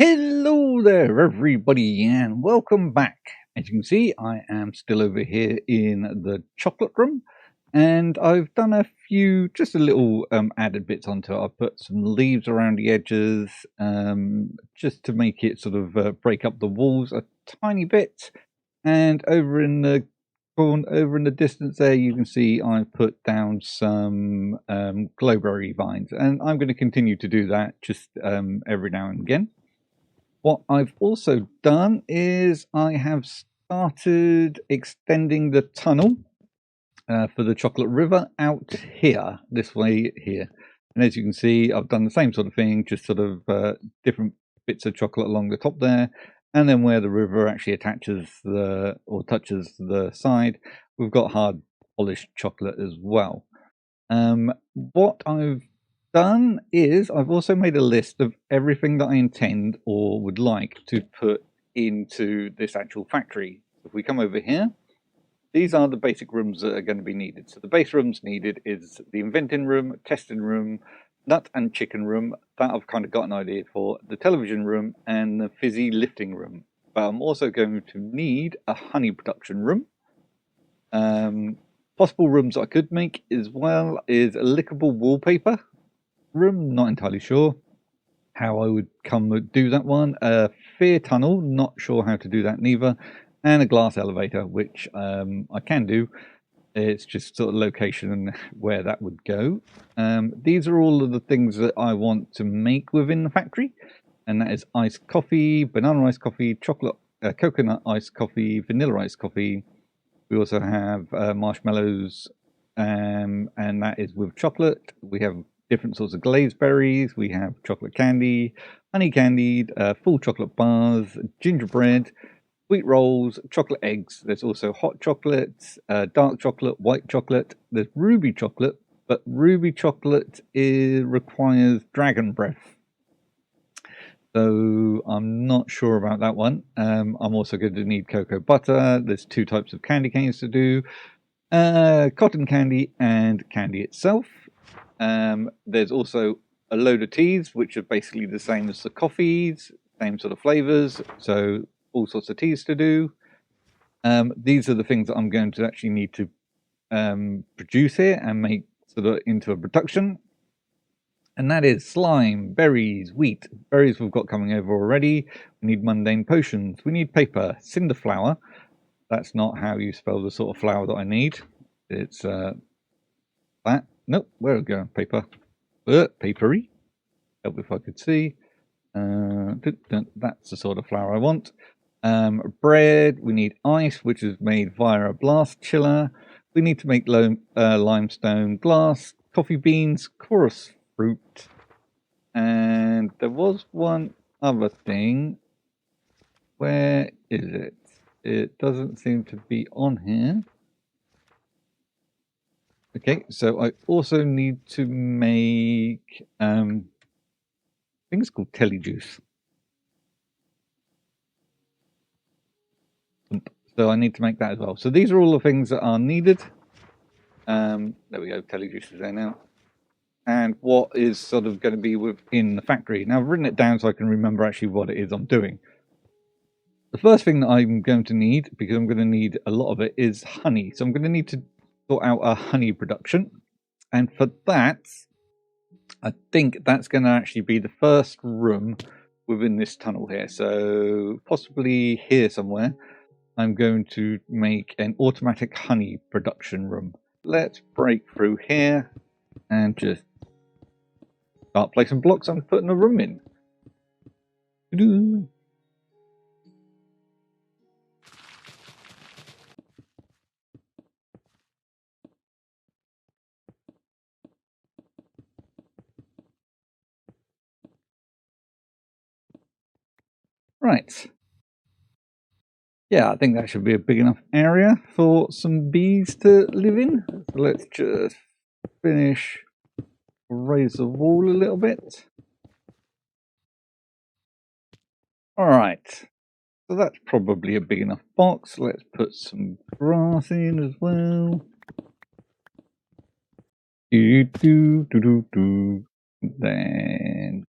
Hello there, everybody, and welcome back. As you can see, I am still over here in the chocolate room, and I've done a few, just a little added bits onto it. I've put some leaves around the edges, just to make it sort of break up the walls a tiny bit. And over in the over in the distance there, you can see I put down some glowberry vines, and I'm going to continue to do that just every now and again. What I've also done is I have started extending the tunnel for the Chocolate River out here, this way here. And as you can see, I've done the same sort of thing, just sort of different bits of chocolate along the top there. And then where the river actually attaches or touches the side, we've got hard polished chocolate as well. What I've done is I've also made a list of everything that I intend or would like to put into this actual factory. If we come over here, these are the basic rooms that are going to be needed. So the base rooms needed is the inventing room, testing room, nut and chicken room, that I've kind of got an idea for, the television room, and the fizzy lifting room. But I'm also going to need a honey production room. Possible rooms I could make as well is a lickable wallpaper room, not entirely sure how I would come to do that one. A fear tunnel, not sure how to do that neither. And a glass elevator, which I can do. It's just sort of location and where that would go. These are all of the things that I want to make within the factory. And that is iced coffee, banana iced coffee, chocolate, coconut iced coffee, vanilla iced coffee. We also have marshmallows, and that is with chocolate. We have different sorts of glazed berries. We have chocolate candy, honey candied, full chocolate bars, gingerbread, sweet rolls, chocolate eggs. There's also hot chocolate, dark chocolate, white chocolate. There's ruby chocolate, but ruby chocolate requires dragon breath. So I'm not sure about that one. I'm also going to need cocoa butter. There's two types of candy canes to do. Cotton candy and candy itself. There's also a load of teas, which are basically the same as the coffees, same sort of flavors. So all sorts of teas to do. These are the things that I'm going to actually need to produce here and make sort of into a production. And that is slime, berries, wheat. Berries we've got coming over already. We need mundane potions. We need paper, cinder flour. That's not how you spell the sort of flour that I need. It's that. Nope, where are we going? Paper. Papery. Help if I could see. That's the sort of flour I want. Bread. We need ice, which is made via a blast chiller. We need to make limestone glass, coffee beans, chorus fruit, and there was one other thing. Where is it? It doesn't seem to be on here. Okay, so I also need to make I think it's called telly juice. So I need to make that as well. So these are all the things that are needed. There we go, telly juice is there now. And what is sort of going to be within the factory. Now I've written it down so I can remember actually what it is I'm doing. The first thing that I'm going to need, because I'm going to need a lot of it, is honey. So I'm going to need to sort out a honey production. And for that, I think that's going to actually be the first room within this tunnel here. So possibly here somewhere, I'm going to make an automatic honey production room. Let's break through here and just start placing blocks and putting a room in. Right. Yeah, I think that should be a big enough area for some bees to live in. So let's just finish, raise the wall a little bit. All right. So that's probably a big enough box. Let's put some grass in as well. Then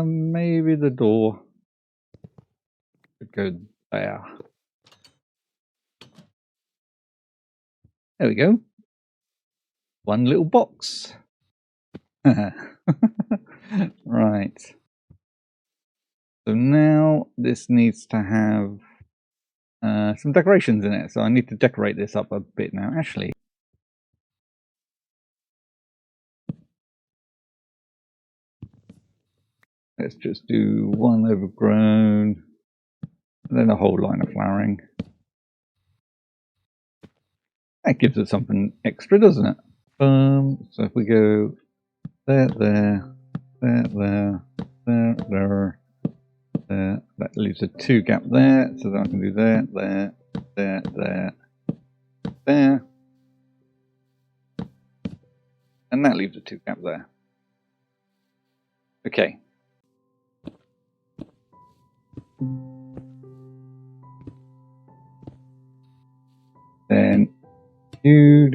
Maybe the door could go there. There we go. One little box. Right. So now this needs to have some decorations in it. So I need to decorate this up a bit now. Actually, let's just do one overgrown, and then a whole line of flowering. That gives it something extra, doesn't it? So if we go there, there, there, there, there, there, there, that leaves a 2 gap there. So then I can do there, there, there, there, there, and that leaves a 2 gap there. Okay. Then do.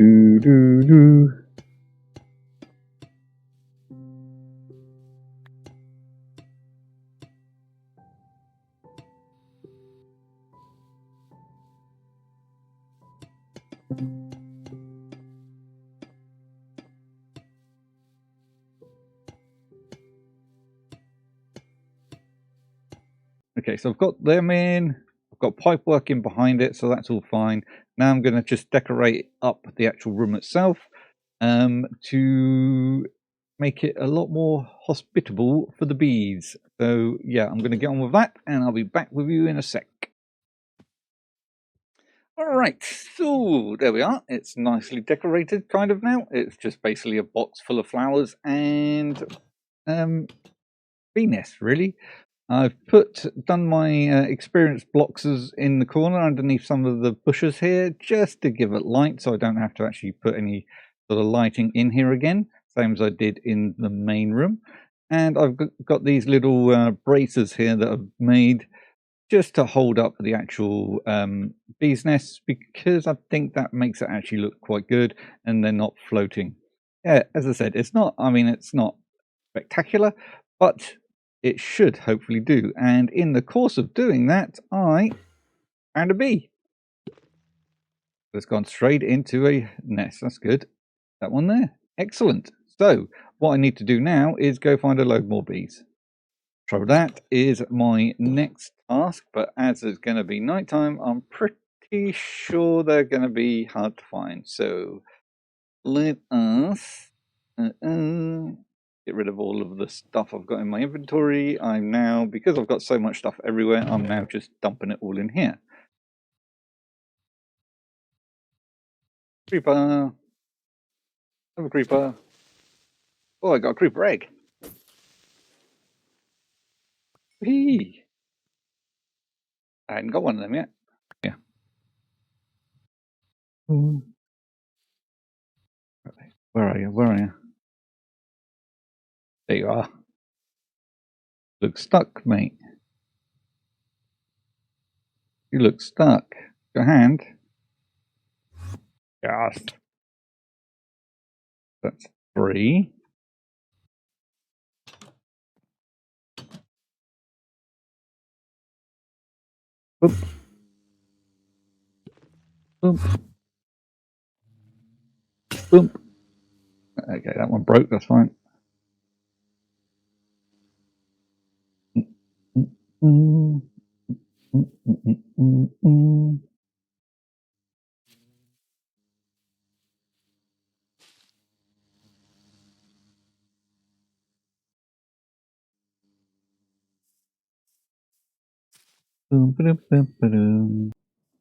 Okay, so I've got them in. I've got pipe work in behind it, so that's all fine. Now I'm going to just decorate up the actual room itself to make it a lot more hospitable for the bees. So yeah, I'm going to get on with that, and I'll be back with you in a sec. Alright, so there we are. It's nicely decorated kind of now. It's just basically a box full of flowers and bee nest, really. I've done my experience blocks in the corner underneath some of the bushes here, just to give it light, so I don't have to actually put any sort of lighting in here again, same as I did in the main room. And I've got these little braces here that I've made just to hold up the actual bees nests, because I think that makes it actually look quite good, and they're not floating. Yeah, as I said, it's not spectacular, but it should hopefully do. And in the course of doing that, I found a bee. It's gone straight into a nest. That's good. That one there. Excellent. So what I need to do now is go find a load more bees. So that is my next task, but as it's going to be nighttime, I'm pretty sure they're going to be hard to find. So let us get rid of all of the stuff I've got in my inventory. I'm now, because I've got so much stuff everywhere, I'm now just dumping it all in here. Creeper. Have a creeper. Oh, I got a creeper egg. Whee! I hadn't got one of them yet. Yeah. Where are you? Where are you? There you are. Look stuck, mate. You look stuck. Your hand. Yes. That's 3. Boop. Boop. Boop. Okay, that one broke. That's fine.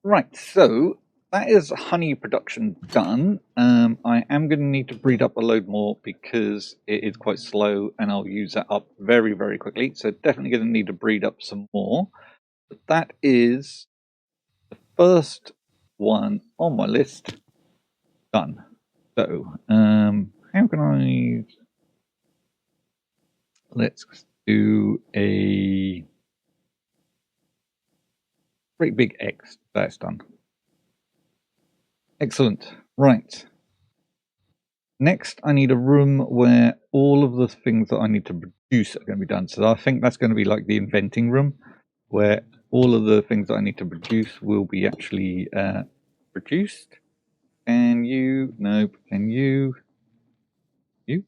Right, so that is honey production done. I am going to need to breed up a load more because it is quite slow, and I'll use that up very, very quickly. So definitely going to need to breed up some more. But that is the first one on my list done. So how can I... Let's do a great big X. That's done. Excellent. Right. Next, I need a room where all of the things that I need to juice are going to be done. So I think that's going to be like the inventing room, where all of the things that I need to produce will be actually produced. Can you? Nope. Can you? You?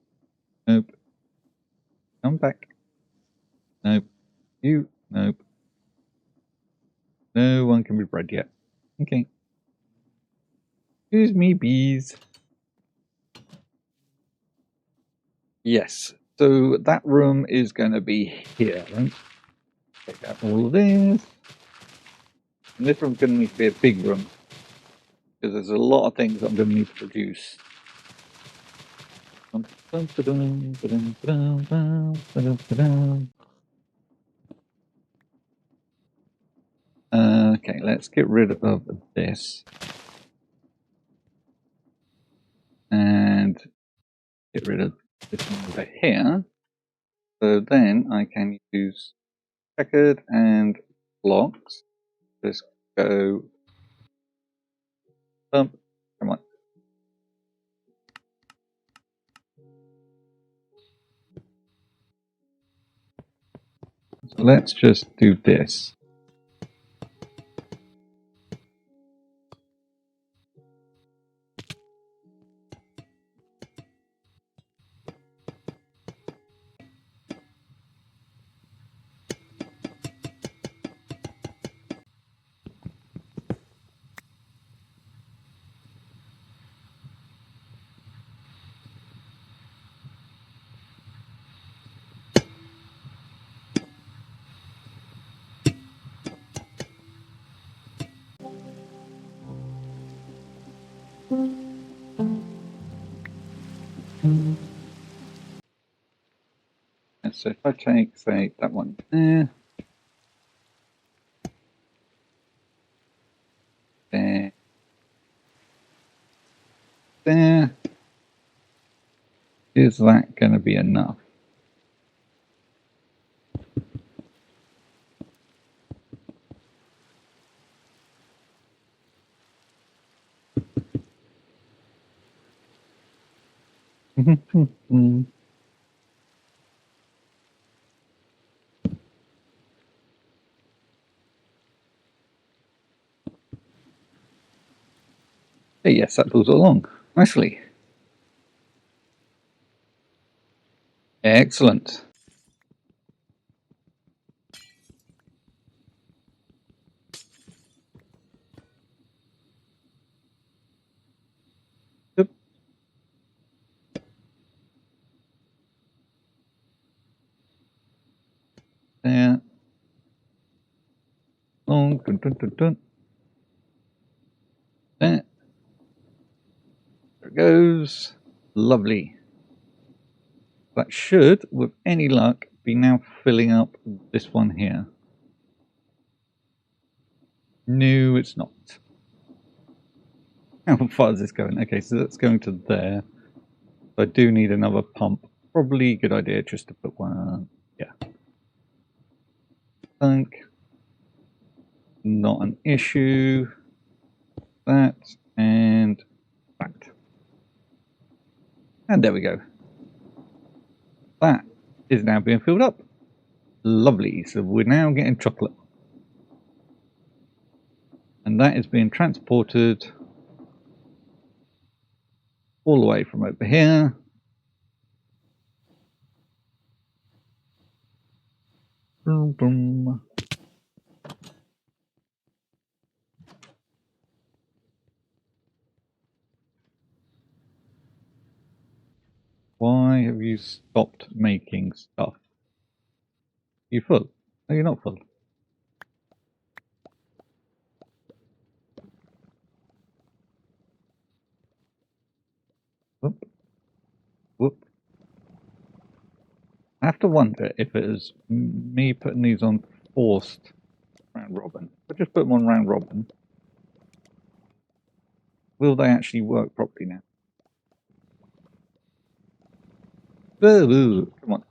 Nope. Come back. Nope. You? Nope. No one can be bred yet. Okay. Excuse me, bees. Yes. So that room is going to be here. Right? Take out all of this. And this room's going to need to be a big room, because there's a lot of things I'm going to need to produce. Okay, let's get rid of this. And get rid of this one over here. So then I can use checkered and blocks. Just go bump. Come on. So let's just do this. And so if I take, say, that one there, there, there, is that going to be enough? Hey, yes, that goes along nicely. Excellent. Yep. There. Long. Dun, dun, dun, dun. There. There it goes. Lovely. That should, with any luck, be now filling up this one here. No, it's not. How far is this going? Okay, so that's going to there. I do need another pump. Probably a good idea just to put one. Yeah. Tank. Not an issue. That and that. And there we go. That is now being filled up. Lovely. So we're now getting chocolate. And that is being transported all the way from over here. Boom, boom. Why have you stopped making stuff? You full? No, you're not full. Whoop. Whoop. I have to wonder if it is me putting these on forced round robin. If I just put them on round robin, will they actually work properly now? Come on.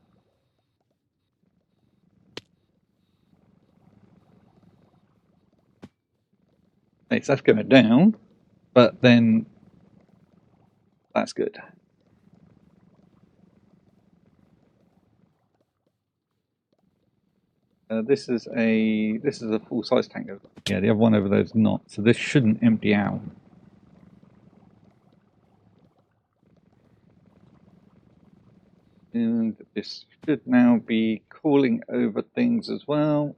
Hey, so that's going down, but then that's good. This is a full size tank. Yeah, the other one over there is not. So this shouldn't empty out. And this should now be cooling over things as well.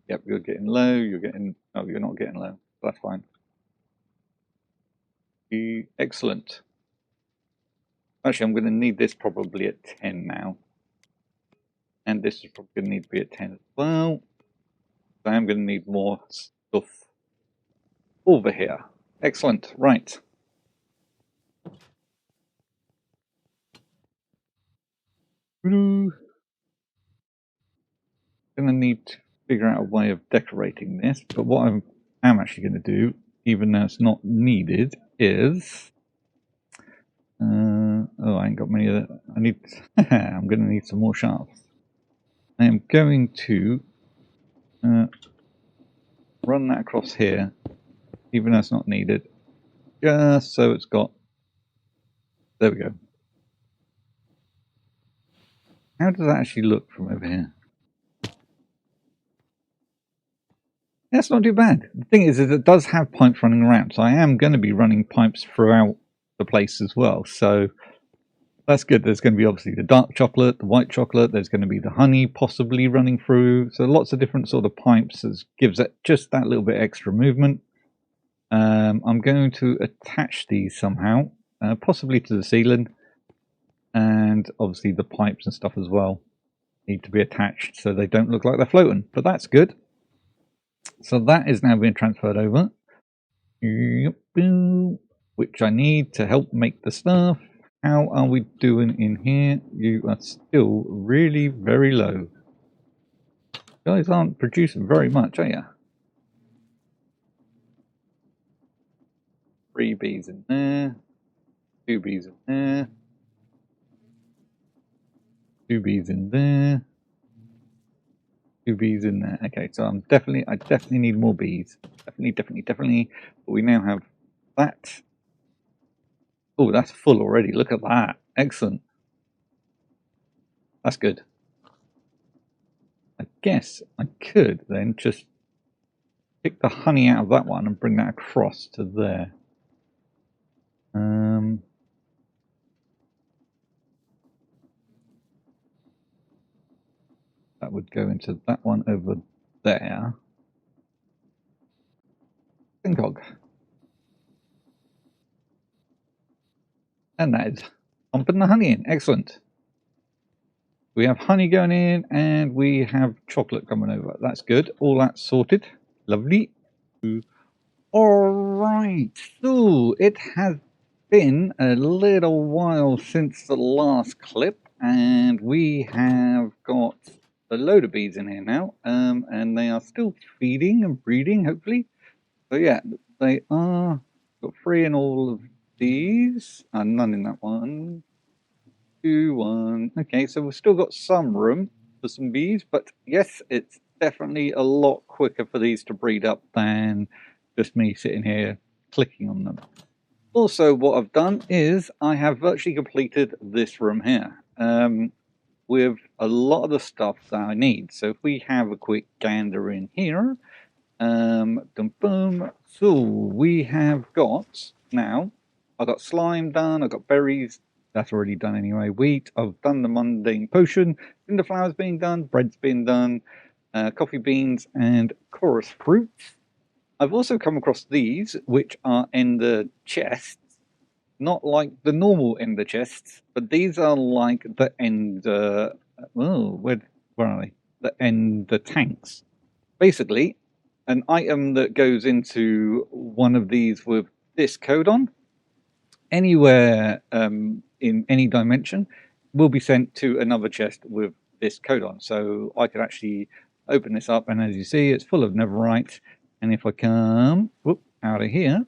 Yep, you're getting low. You're getting. Oh, you're not getting low. That's fine. Excellent. Actually, I'm going to need this probably at 10 now. And this is probably going to need to be at 10 as well. So I'm going to need more stuff over here. Excellent. Right. Going to need to figure out a way of decorating this. But what I am actually going to do, even though it's not needed, is... oh, I ain't got many of that. I need... I'm going to need some more shafts. I am going to run that across here, even though it's not needed, just so it's got... There we go. How does that actually look from over here? That's not too bad. The thing is it does have pipes running around, so I am going to be running pipes throughout the place as well. So that's good. There's going to be obviously the dark chocolate, the white chocolate. There's going to be the honey possibly running through. So lots of different sort of pipes that gives it just that little bit extra movement. I'm going to attach these somehow, possibly to the ceiling, and obviously the pipes and stuff as well need to be attached so they don't look like they're floating. But that's good. So that is now being transferred over, which I need to help make the stuff. How are we doing in here? You are still really very low. You guys aren't producing very much, are you? 3 bees in there, 2 bees in there, 2 bees in there, 2 bees in there. Okay, so I definitely need more bees. Definitely. But we now have that. Oh, that's full already. Look at that. Excellent. That's good. I guess I could then just pick the honey out of that one and bring that across to there. That would go into that one over there. Syncog. And that is pumping the honey in. Excellent. We have honey going in and we have chocolate coming over. That's good. All that's sorted. Lovely. Alright. So it has been a little while since the last clip and we have got a load of bees in here now. And they are still feeding and breeding, hopefully. So yeah, they are. Got 3 in all of these, and none in that one. 2, 1. Okay, so we've still got some room for some bees, but yes, it's definitely a lot quicker for these to breed up than just me sitting here clicking on them. Also, what I've done is I have virtually completed this room here with a lot of the stuff that I need. So if we have a quick gander in here, boom. So we have got now. I've got slime done. I've got berries. That's already done anyway. Wheat. I've done the mundane potion. Cinder flowers being done. Bread's being done. Coffee beans and chorus fruits. I've also come across these, which are in the chests. Not like the normal ender chests, but these are like the ender. Where are they? The tanks. Basically, an item that goes into one of these with this code on, anywhere in any dimension, will be sent to another chest with this code on. So I could actually open this up, and as you see, it's full of netherite. And if I come out of here,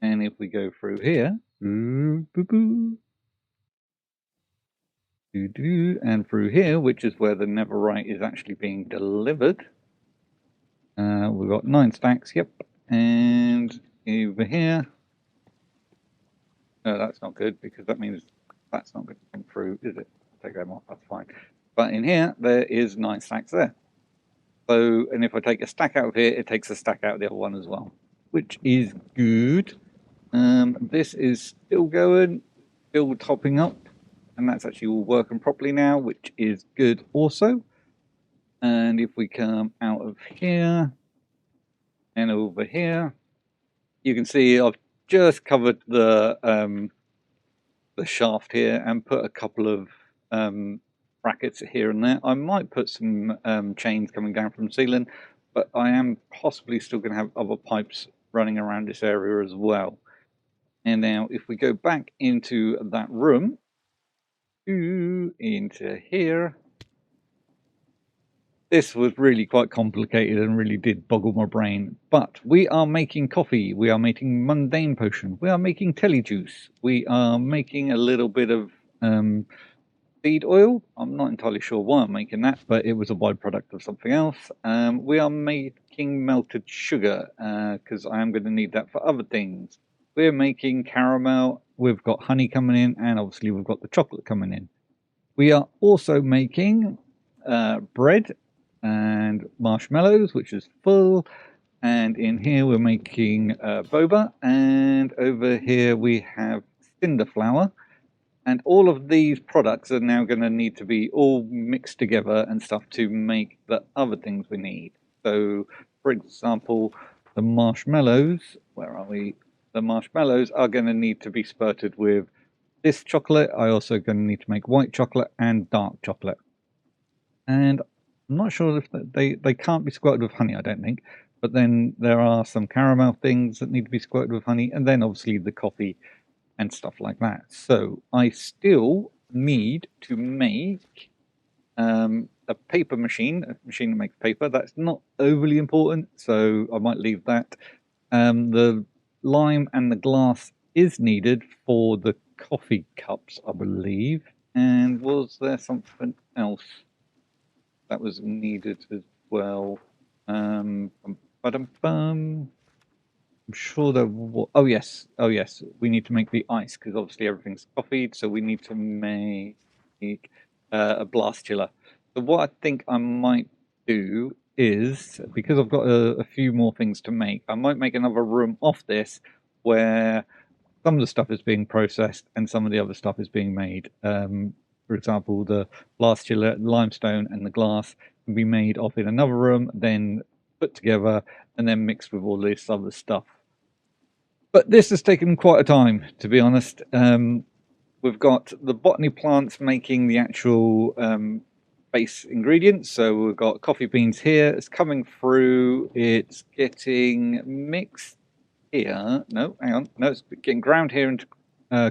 and if we go through here, and through here, which is where the netherite is actually being delivered, we've got 9 stacks, yep. And over here, no, that's not good because that means that's not going to come through, is it? Take them off, that's fine. But in here, there is 9 stacks there. So, and if I take a stack out of here, it takes a stack out of the other one as well, which is good. This is still going, still topping up, and that's actually all working properly now, which is good also. And if we come out of here and over here, you can see I've just covered the shaft here and put a couple of brackets here and there. I might put some chains coming down from the ceiling, but I am possibly still going to have other pipes running around this area as well. And now if we go back into that room, into here, this was really quite complicated and really did boggle my brain. But we are making coffee, we are making mundane potion, we are making telly juice, we are making a little bit of seed oil. I'm not entirely sure why I'm making that, but it was a byproduct of something else. We are making melted sugar because I am going to need that for other things. We're making caramel, we've got honey coming in, and obviously we've got the chocolate coming in. We are also making bread and marshmallows, which is full. And in here we're making boba, and over here we have cinder flour. And all of these products are now going to need to be all mixed together and stuff to make the other things we need. So, for example, the marshmallows, where are we? The marshmallows are going to need to be spurted with this chocolate. I also going to need to make white chocolate and dark chocolate. And I'm not sure if they can't be squirted with honey, I don't think. But then there are some caramel things that need to be squirted with honey, and then obviously the coffee and stuff like that. So I still need to make a paper machine, a machine that makes paper. That's not overly important, so I might leave that. The lime and the glass is needed for the coffee cups, I believe. And was there something else that was needed as well? I'm sure there was. Oh yes, we need to make the ice because obviously everything's coffeed, so we need to make a blast chiller. So what I think I might do is, because I've got a few more things to make, I might make another room off this where some of the stuff is being processed and some of the other stuff is being made. For example, the blast chiller, limestone, and the glass can be made off in another room, then put together and then mixed with all this other stuff. But this has taken quite a time, to be honest. We've got the botany plants making the actual base ingredients. So we've got coffee beans here. It's coming through. It's getting mixed here. No, hang on. No, it's getting ground here into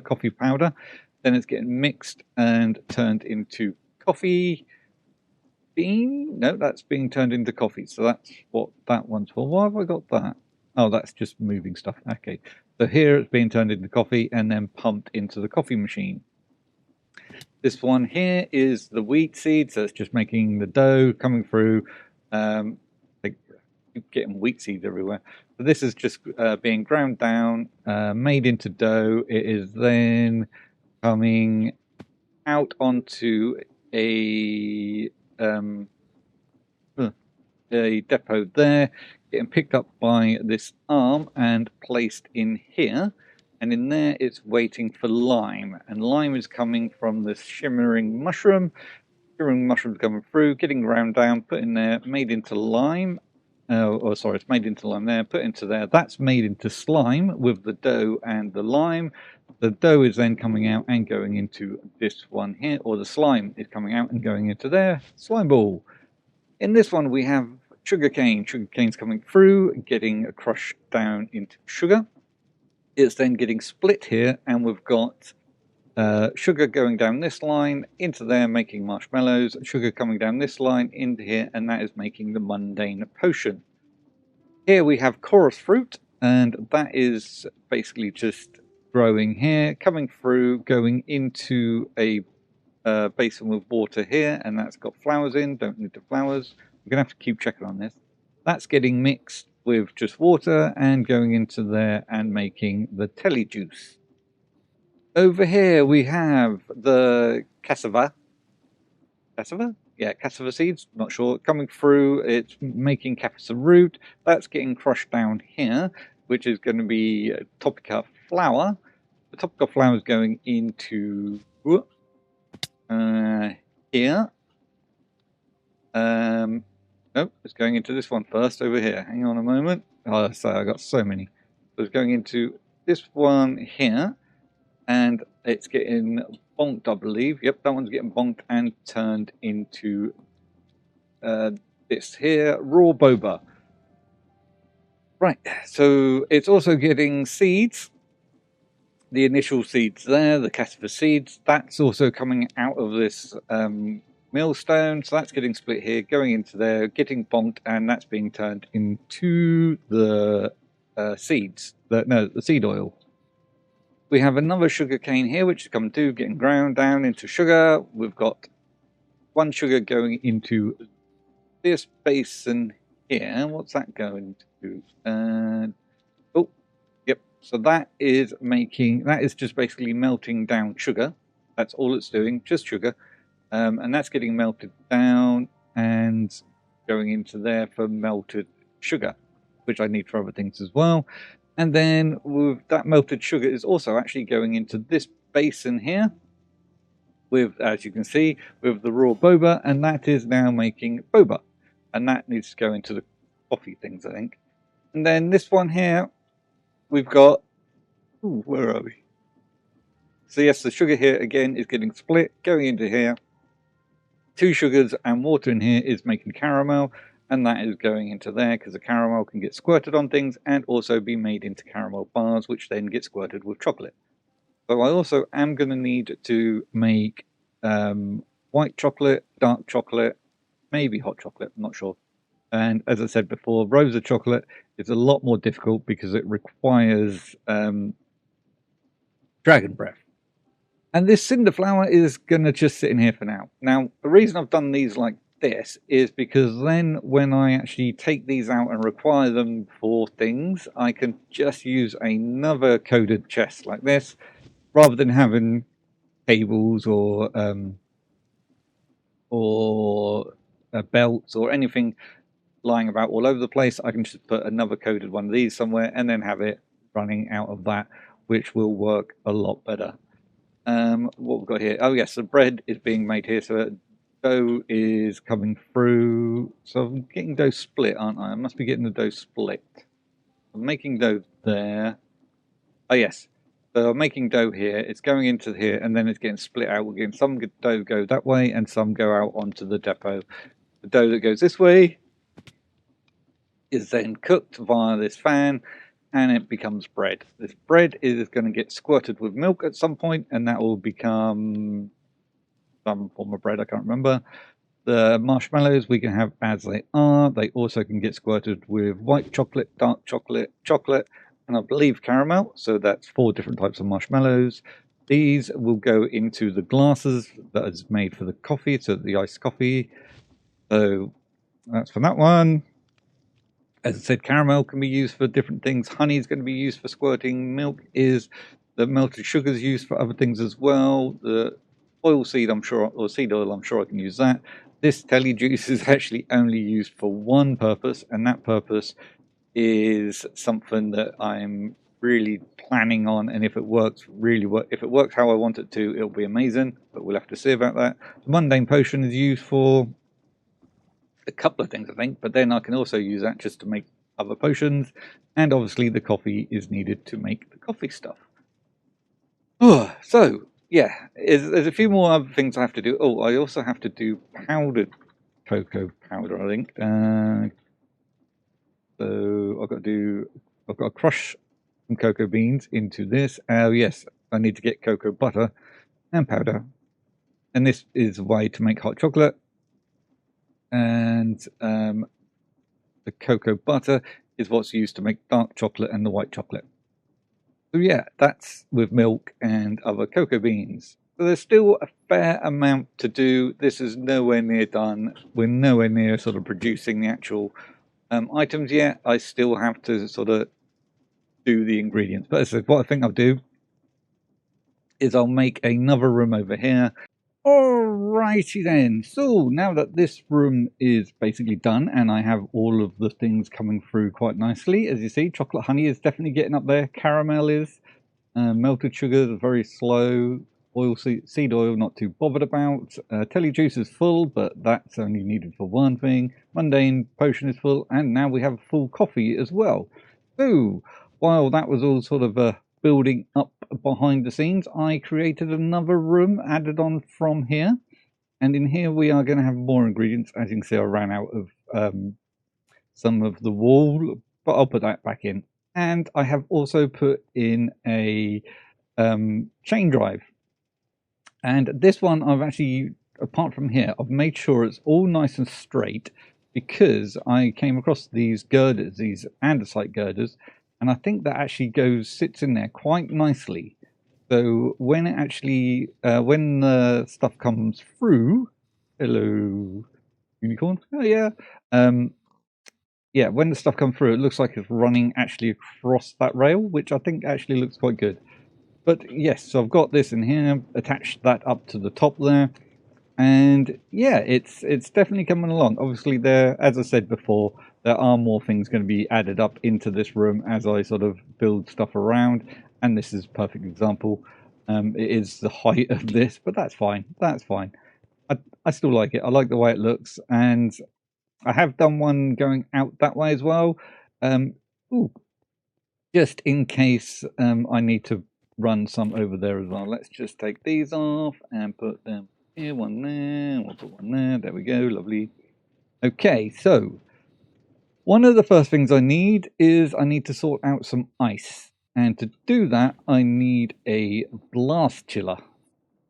coffee powder. Then it's getting mixed and turned into coffee bean. No, that's being turned into coffee. So that's what that one's for. Why have I got that? Oh, that's just moving stuff. Okay. So here it's being turned into coffee and then pumped into the coffee machine. This one here is the wheat seed. So it's just making the dough coming through. Like, keep getting wheat seeds everywhere. So this is just being ground down, made into dough. It is then coming out onto a depot there, getting picked up by this arm and placed in here. And in there, it's waiting for lime. And lime is coming from this shimmering mushroom. Shimmering mushroom's coming through, getting ground down, put in there, made into lime. It's made into lime there, put into there. That's made into slime with the dough and the lime. The dough is then coming out and going into this one here, or the slime is coming out and going into there. Slime ball. In this one, we have sugarcane. Sugarcane's coming through, getting crushed down into sugar. It's then getting split here, and we've got sugar going down this line into there, making marshmallows. Sugar coming down this line into here, and that is making the mundane potion. Here we have chorus fruit, and that is basically just growing here, coming through, going into a basin with water here, and that's got flowers in. Don't need the flowers. I'm gonna have to keep checking on this. That's getting mixed with just water and going into there and making the telly juice. Over here we have the cassava. Cassava? yeah, cassava seeds, not sure, coming through. It's making cassava root. That's getting crushed down here, which is going to be topica flour. The topica flour is going into here. Nope, it's going into this one first over here. Hang on a moment. Oh, sorry, I got so many. So it's going into this one here, and it's getting bonked, I believe. Yep, that one's getting bonked and turned into this here, raw boba. Right, so it's also getting seeds. The initial seeds there, the cassava seeds, that's also coming out of this millstone. So that's getting split here, going into there, getting bonked, and that's being turned into the seeds. The seed oil. We have another sugar cane here, which is coming to getting ground down into sugar. We've got one sugar going into this basin here. What's that going to? Oh, yep. So that is just basically melting down sugar. That's all it's doing, just sugar. And that's getting melted down and going into there for melted sugar, which I need for other things as well. And then with that melted sugar is also actually going into this basin here with, as you can see, with the raw boba, and that is now making boba. And that needs to go into the coffee things, I think. And then this one here, we've got, where are we? So yes, the sugar here again is getting split, going into here. 2 sugars and water in here is making caramel, and that is going into there because the caramel can get squirted on things and also be made into caramel bars, which then get squirted with chocolate. So I also am going to need to make white chocolate, dark chocolate, maybe hot chocolate, I'm not sure. And as I said before, rosa chocolate is a lot more difficult because it requires dragon breath. And this cinder flour is going to just sit in here for now. Now, the reason I've done these like this is because then when I actually take these out and require them for things, I can just use another coded chest like this, rather than having cables or belts or anything lying about all over the place. I can just put another coded one of these somewhere and then have it running out of that, which will work a lot better. What we've got here, oh yes, the bread is being made here, so dough is coming through. So I'm getting dough split, aren't I? I must be getting the dough split. I'm making dough there. Oh yes, so I'm making dough here, it's going into here, and then it's getting split out. We're getting some dough go that way and some go out onto the depot. The dough that goes this way is then cooked via this fan, and it becomes bread. This bread is going to get squirted with milk at some point, and that will become some form of bread. I can't remember. The marshmallows we can have as they are. They also can get squirted with white chocolate, dark chocolate, chocolate, and I believe caramel. So that's 4 different types of marshmallows. These will go into the glasses that is made for the coffee, so the iced coffee. So that's for that one. As I said, caramel can be used for different things. Honey is going to be used for squirting. Milk is the melted sugar is used for other things as well. The oil seed, I'm sure, or seed oil, I'm sure I can use that. This telly juice is actually only used for one purpose, and that purpose is something that I'm really planning on. And if it works, if it works how I want it to, it'll be amazing. But we'll have to see about that. The mundane potion is used for a couple of things, I think, but then I can also use that just to make other potions, and obviously the coffee is needed to make the coffee stuff. So yeah, there's a few more other things I have to do. Oh, I also have to do powdered cocoa powder, I think. So I've got to crush some cocoa beans into this. Oh yes, I need to get cocoa butter and powder, and this is a way to make hot chocolate. And the cocoa butter is what's used to make dark chocolate and the white chocolate. So yeah, that's with milk and other cocoa beans. So there's still a fair amount to do. This is nowhere near done. We're nowhere near sort of producing the actual items yet. I still have to sort of do the ingredients. But what I think I'll do is I'll make another room over here. Alrighty then, so now that this room is basically done and I have all of the things coming through quite nicely, as you see, chocolate honey is definitely getting up there, caramel is, melted sugar is very slow, seed oil not too bothered about, telly juice is full but that's only needed for one thing, mundane potion is full, and now we have full coffee as well. So, while that was all sort of building up behind the scenes, I created another room added on from here. And in here we are going to have more ingredients. As you can see, I ran out of some of the wool, but I'll put that back in. And I have also put in a chain drive. And this one I've actually, apart from here, I've made sure it's all nice and straight because I came across these girders, these andesite girders, and I think that actually sits in there quite nicely. So when it actually, when the stuff comes through, hello, unicorn. Oh yeah, yeah. When the stuff comes through, it looks like it's running actually across that rail, which I think actually looks quite good. But yes, so I've got this in here, attached that up to the top there, and yeah, it's definitely coming along. Obviously, there, as I said before, there are more things going to be added up into this room as I sort of build stuff around, and this is a perfect example. It is the height of this, but that's fine. That's fine. I still like it. I like the way it looks, and I have done one going out that way as well. Um, ooh, just in case I need to run some over there as well. Let's just take these off and put them here, one there, we'll put one there. There we go, lovely. Okay, so one of the first things I need is I need to sort out some ice. And to do that, I need a blast chiller.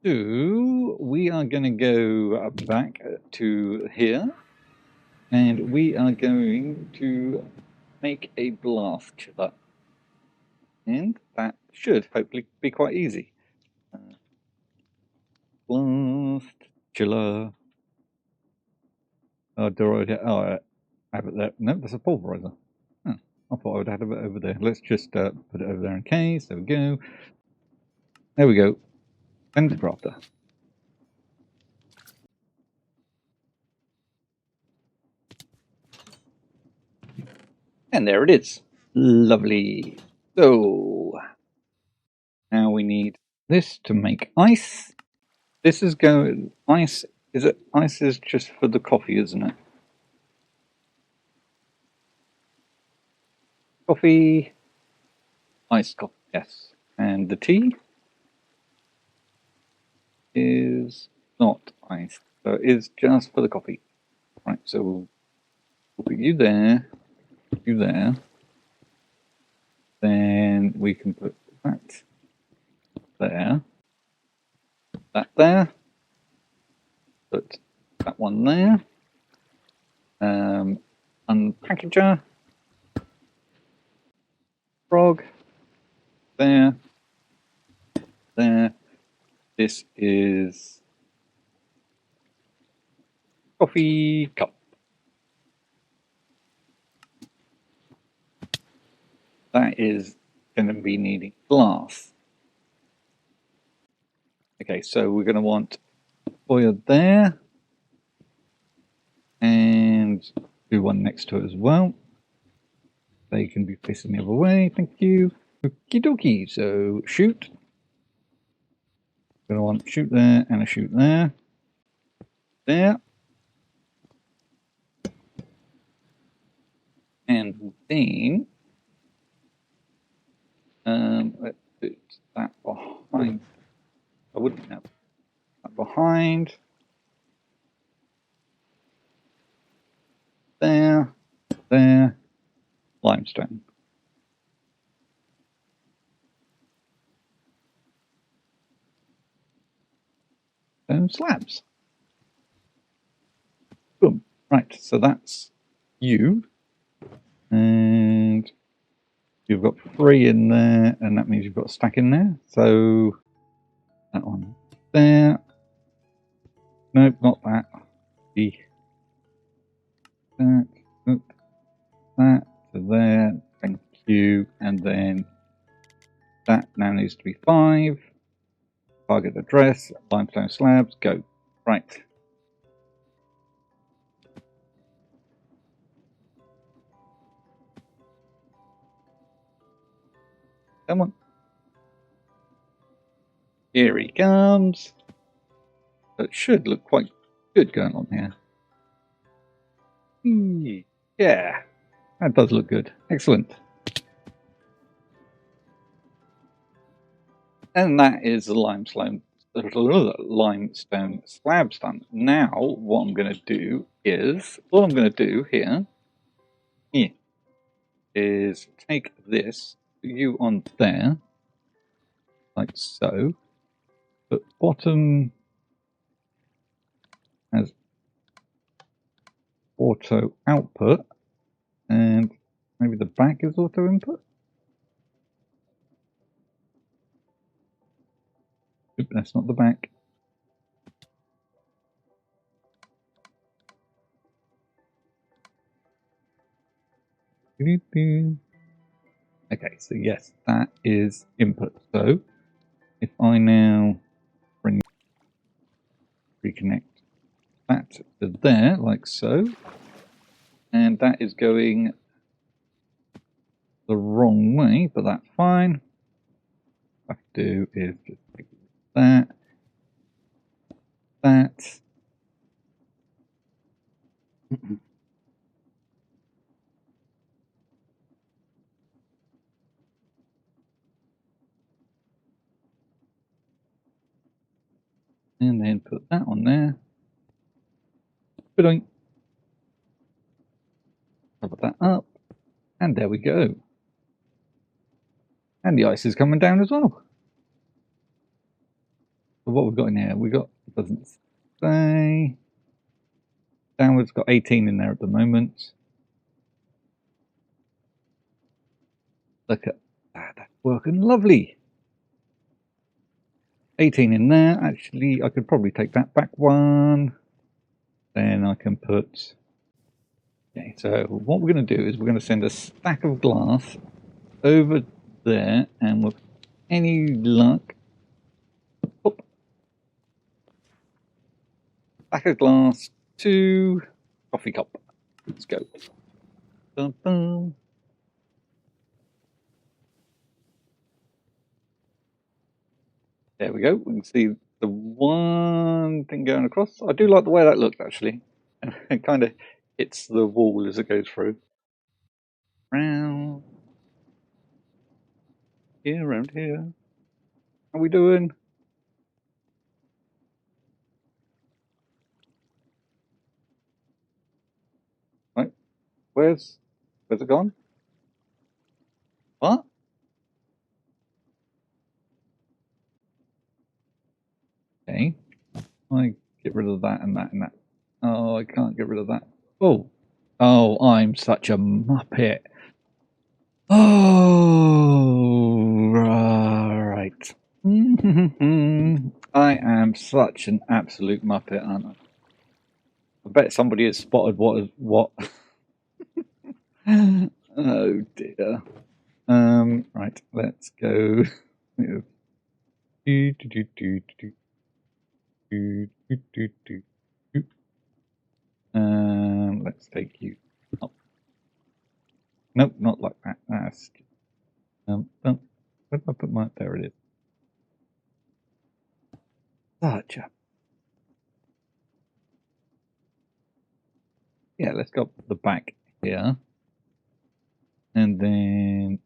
So we are going to go back to here and we are going to make a blast chiller. And that should hopefully be quite easy. Blast chiller. Oh, I have it there. No, that's a pulverizer. Oh, I thought I would have it over there. Let's just put it over there in case. There we go. There we go. And crafter. And there it is. Lovely. So now we need this to make ice. This is going ice. Is it ice? Is just for the coffee, isn't it? Coffee, iced coffee. Yes, and the tea is not iced, so it is just for the coffee. Right. So we'll put you there, you there. Then we can put that there, that there. Put that one there. Unpackager. Frog. There. There. This is coffee cup. That is going to be needing glass. Okay, so we're going to want oil there. And do one next to it as well. They can be facing the other way. Thank you. Okie dokie. So shoot. Going to want shoot there and a shoot there. There. And then let's put that behind. I wouldn't have that behind. There. There. Limestone. And slabs. Boom. Right, so that's you. And you've got 3 in there, and that means you've got a stack in there. So that one there. Nope, not that. That, that to there. Thank you. And then that now needs to be 5. target address, limestone slabs, go. Right. Come on. Here he comes. That should look quite good going on here. Yeah, that does look good. Excellent. And that is the limestone slabs done. Now, what I'm going to do is, all I'm going to do here is take this, you on there, like so, but bottom as auto output, and maybe the back is auto input. Oop, that's not the back. Okay, so yes, that is input. So if I now reconnect that to there, like so, and that is going the wrong way, but that's fine. What I have to do is just take that, and then put that on there. Cover that up, and there we go. And the ice is coming down as well. So what we've got in here, it doesn't say. Downwards got 18 in there at the moment. Look at that, that's working lovely. 18 in there. Actually, I could probably take that back one. Then I can put. Okay, so what we're going to do is we're going to send a stack of glass over there, and with any luck, whoop, stack of glass to coffee cup. Let's go. Dun, dun. There we go. We can see the one thing going across. I do like the way that looks, actually. It kind of hits the wall as it goes through. Round here, around here. How we doing? Right. Where's it gone? What? Okay. I get rid of that and that and that. Oh, I can't get rid of that. Oh. Oh, I'm such a muppet. Oh, right. I am such an absolute muppet, aren't I? I bet somebody has spotted what. Oh dear. Right, let's go. Let's take you up. Nope, not like that. That's where did I put my? There it is. Such a. Yeah, let's go up the back here, and then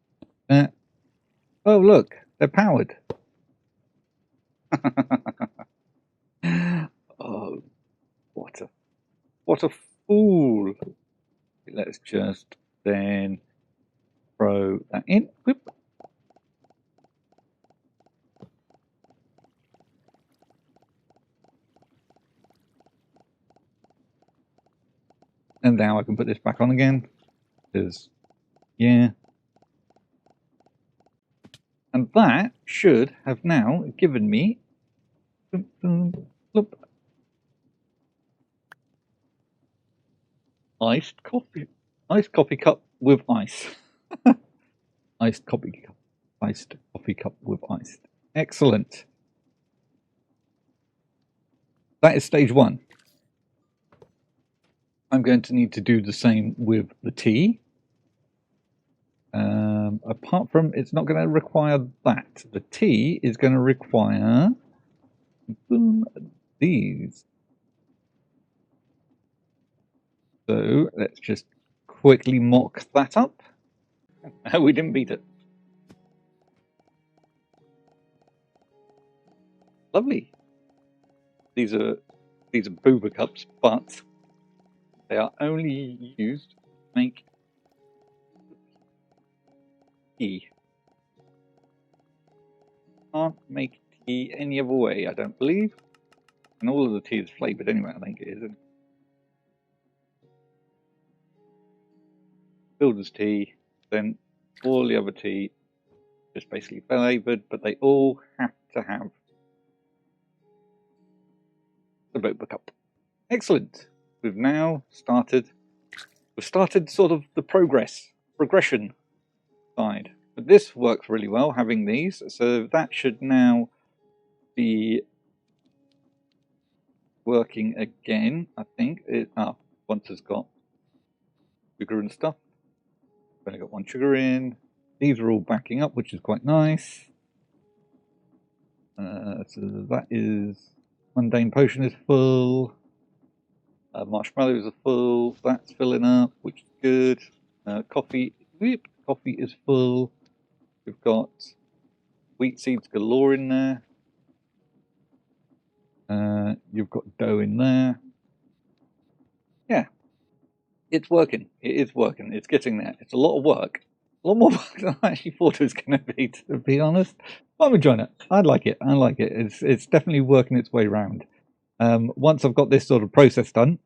that. Oh look, they're powered. Oh, what a fool! Let's just then throw that in. Whoop. And now I can put this back on again, because, yeah. And that should have now given me iced coffee cup with ice. Iced coffee cup with ice. Excellent. That is stage 1. I'm going to need to do the same with the tea. Apart from, it's not going to require that. The tea is going to require boom, these. So let's just quickly mock that up. No, we didn't beat it. Lovely. These are booba cups, but they are only used to make tea. Can't make tea any other way, I don't believe. And all of the tea is flavoured anyway, I think it is. Builder's tea, then all the other tea just basically flavoured, but they all have to have the boba cup. Excellent. We've started sort of the progression side. But this works really well, having these, so that should now be working again, I think. Once it's got sugar and stuff. I've only got 1 sugar in. These are all backing up, which is quite nice. So that is mundane potion is full. Marshmallows are full. That's filling up, which is good. Coffee is full. We've got wheat seeds galore in there. You've got dough in there. Yeah, it's working. It is working. It's getting there. It's a lot of work. A lot more work than I actually thought it was going to be, to be honest. I'm enjoying it. I like it. It's definitely working its way around. Once I've got this sort of process done,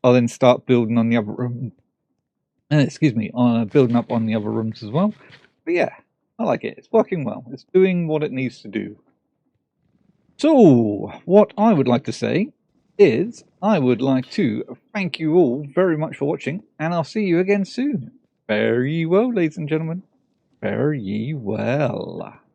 I'll then start building on the other room. Building up on the other rooms as well. But yeah, I like it. It's working well. It's doing what it needs to do. So, what I would like to say is I would like to thank you all very much for watching, and I'll see you again soon. Fare ye well, ladies and gentlemen. Fare ye well.